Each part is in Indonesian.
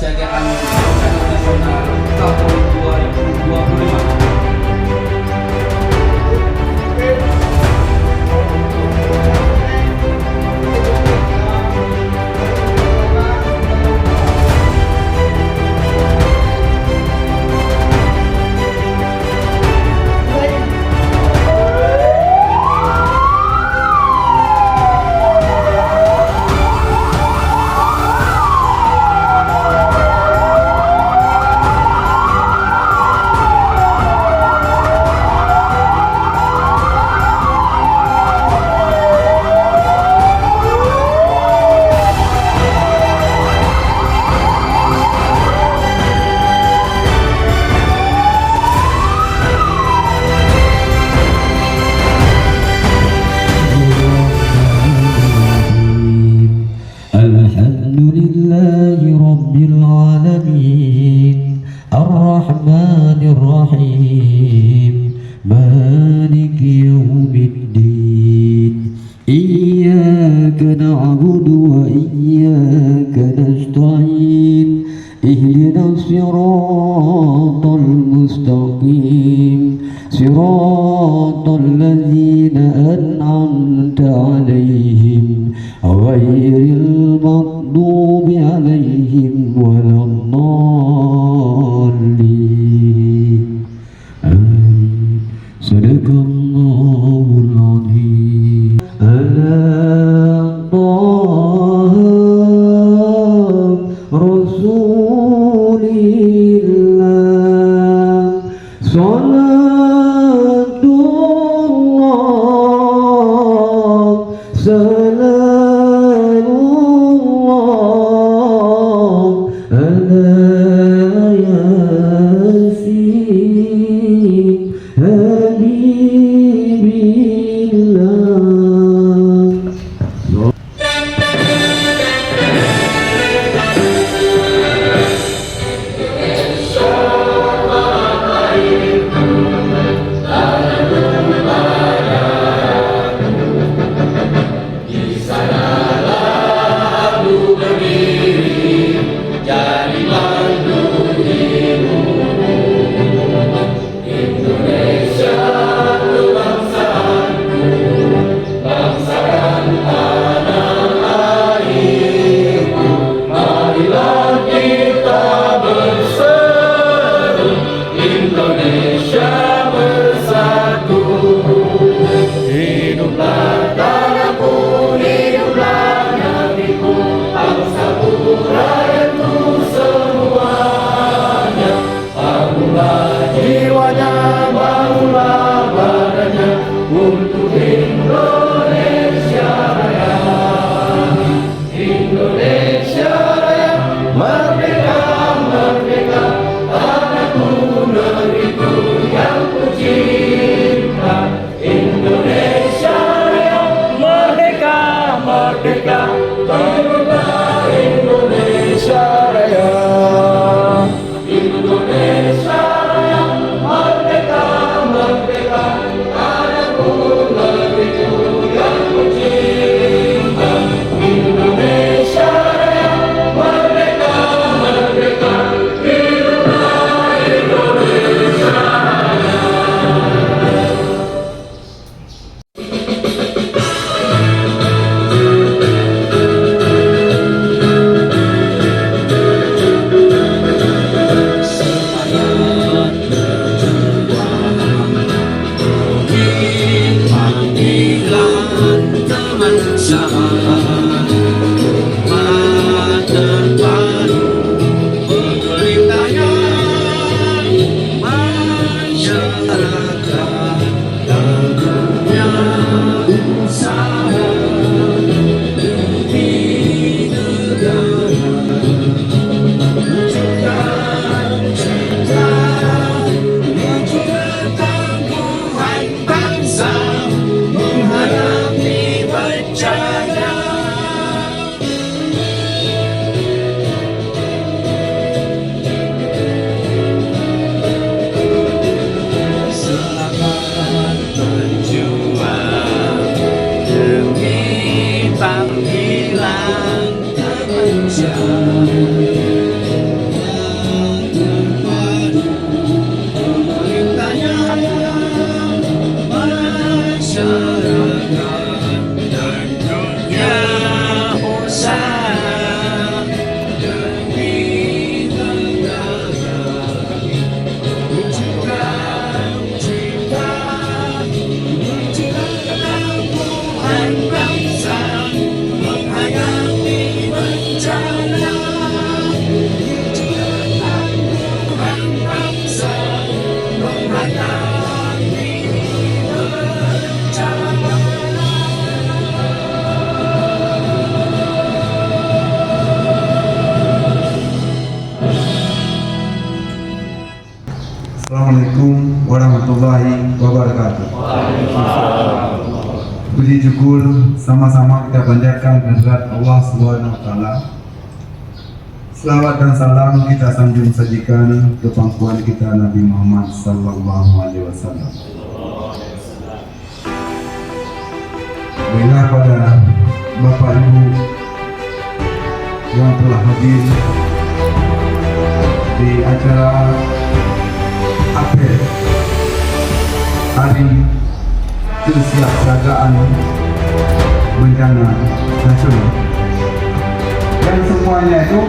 kesiagaan bencana nasional tahun 2025. Assalamualaikum warahmatullahi wabarakatuh. Puji syukur sama-sama kita panjatkan kehadirat Allah Subhanahu wa taala. Selawat dan salam kita sanjung sajikan ke pangkuan kita Nabi Muhammad sallallahu alaihi wasallam. Baiklah pada Bapak Ibu yang telah hadir di acara apel Hari Kesiapsiagaan Bencana Nasional, yang semuanya itu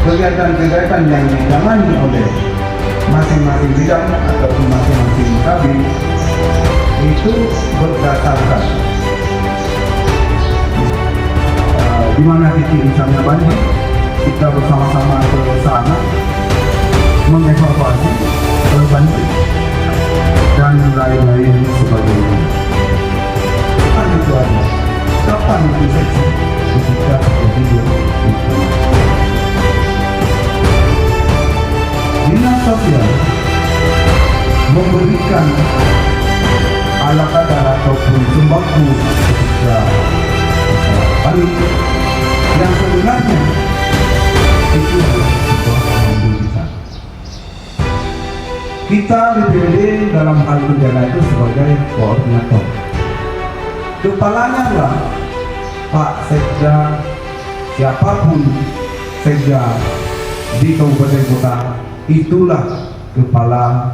kegiatan-kegiatan yang ditangani oleh masing-masing bidang ataupun masing-masing kabin itu berdasarkan di mana titik misalnya banjir, kita bersama-sama ke sana mengevakuasi banjir dan lain-lain sebagainya. Kapan itu ada? Kapan itu seksi? Ketika terjadi dinas sosial memberikan alat kadar ataupun sembako ketika panik yang sebenarnya itu adalah sebuah kebijakan. Kita BPBD dalam hal bencana itu sebagai koordinator. Kepalanya lah Pak Sekda, siapapun Sekda di kabupaten kota, itulah kepala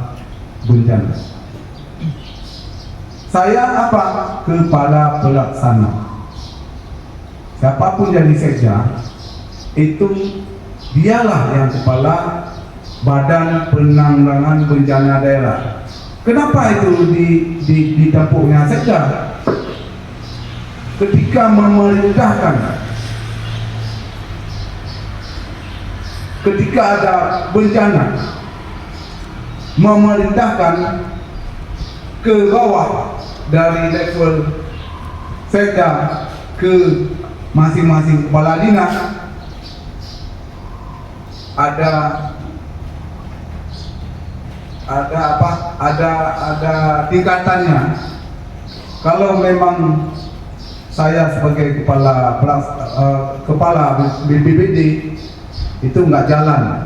bencana. Saya apa? Kepala pelaksana. Siapapun jadi Sekda, itu dialah yang kepala Badan Penanggulangan Bencana Daerah. Kenapa itu ditampuknya Sekda? Ketika memerintahkan, ketika ada bencana, memerintahkan ke bawah dari level Sekda ke masing-masing kepala dinas, ada tingkatannya. Kalau memang saya sebagai kepala BPBD itu nggak jalan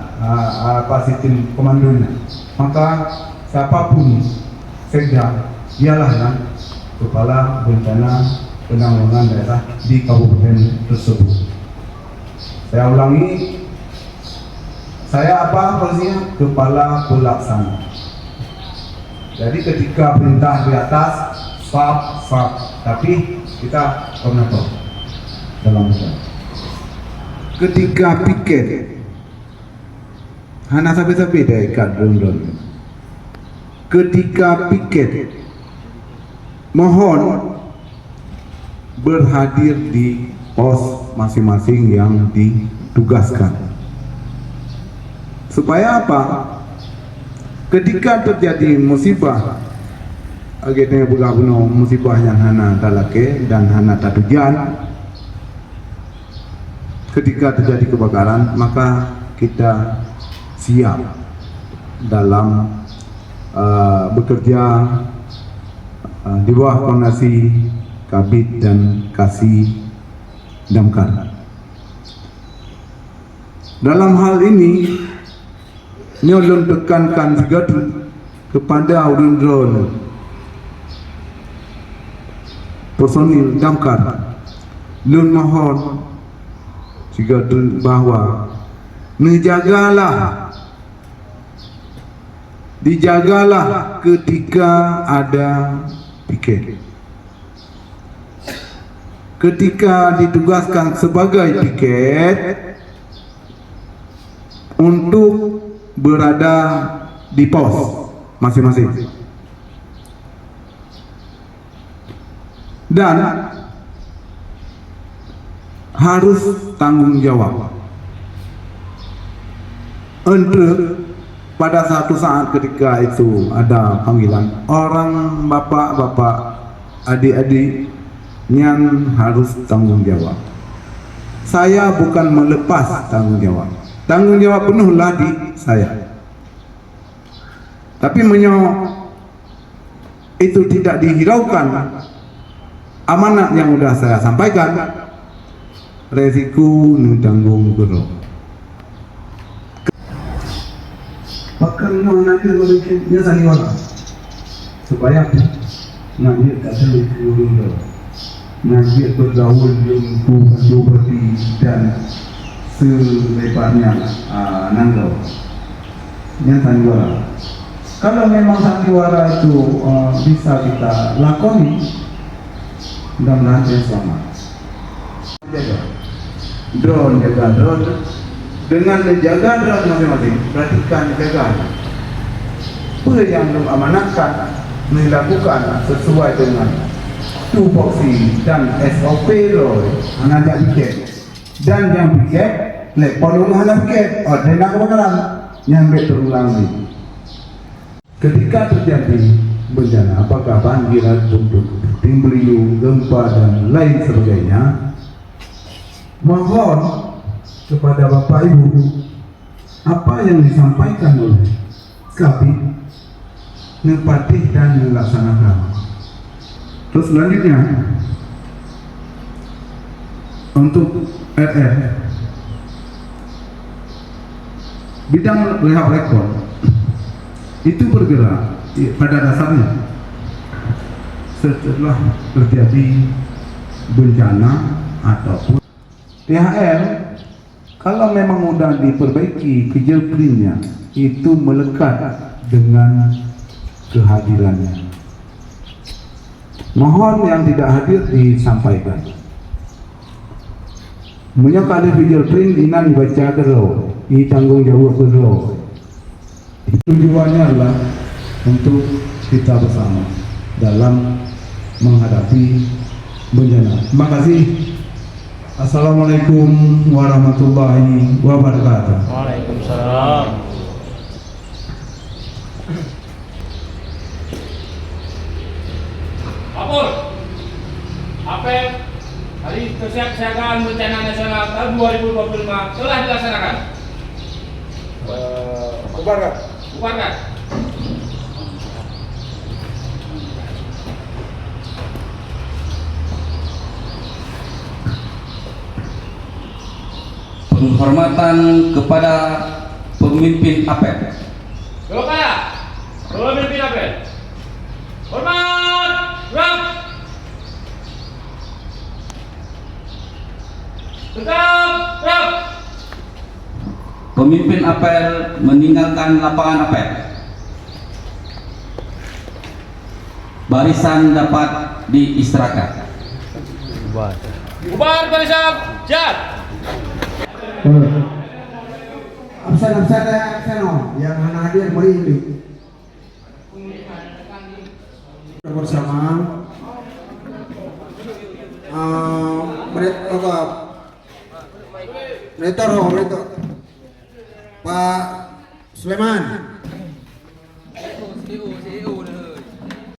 sistem komandonya, maka siapapun Sekda ialah yang kepala bencana penanggulangan daerah di kabupaten tersebut. Saya ulangi, saya posisinya? Kepala pelaksana. Jadi ketika perintah di atas, stop, tapi kita koordinator dalam bencana. Ketika piket, hana sampai dah ikat drone. Ketika piket, mohon berhadir di pos masing-masing yang ditugaskan. Supaya apa? Ketika terjadi musibah, akhirnya bukan musibah yang hana talake dan hana tatujan. Ketika terjadi kebakaran, maka kita siap dalam bekerja di bawah koordinasi Kabid dan Kasih Damkar. Dalam hal ini, nyolong tekankan juga kepada drone personil damkar, lun mohon juga bahwa dijagalah ketika ada piket. Ketika ditugaskan sebagai piket untuk berada di pos masing-masing. Dan harus tanggung jawab. Untuk pada satu saat ketika itu ada panggilan, orang bapak-bapak, adik-adik yang harus tanggung jawab. Saya bukan melepas tanggung jawab. Tanggung jawab penuhlah di saya. Tapi itu tidak dihiraukan amanat yang sudah saya sampaikan, resiko tanggung guru. Bahkan nanti berikutnya sandiwara supaya nanti kata guru nanti bergaul dengan bupati dan selebarnya nanggau yang sandiwara. Kalau memang sandiwara itu bisa kita lakoni, mudah-mudahan saya selamat. Jaga drone dengan menjaga drone masing-masing. Perhatikan jaga. Apa yang diamanatkan dilakukan sesuai dengan tupoksi dan SOP loh. Anak piket dan yang piket, lepon anak piket, ordenan kebakaran yang berulang lagi. Ketika terjadi bencana, apakah banjir, puting beliung, gempa dan lain sebagainya, mohon kepada Bapak Ibu apa yang disampaikan oleh Kabid nepati dan melaksanakan. Terus selanjutnya untuk RR bidang rehab rekor itu bergerak pada dasarnya setelah terjadi bencana ataupun THR. Kalau memang mudah diperbaiki kejelprinnya, itu melekat dengan kehadirannya. Mohon yang tidak hadir disampaikan. Menyokali video print inan baca kero, i tanggung jawab kero. Tujuannya adalah untuk kita bersama dalam menghadapi bencana. Terima kasih. Assalamualaikum warahmatullahi wabarakatuh. Waalaikumsalam. Lapor. Apel hari kesiapsiagaan bencana nasional tahun 2025 telah dilaksanakan. Bubarkan. Penghormatan kepada pemimpin APEL. Pemimpin APEL. Hormat, gerak. Tegap, gerak. Pemimpin APEL meninggalkan lapangan APEL. Barisan dapat diistirahatkan. Bubar barisan, siap. Absen yang hadir merinding bersama Monitor Pak Sulaiman.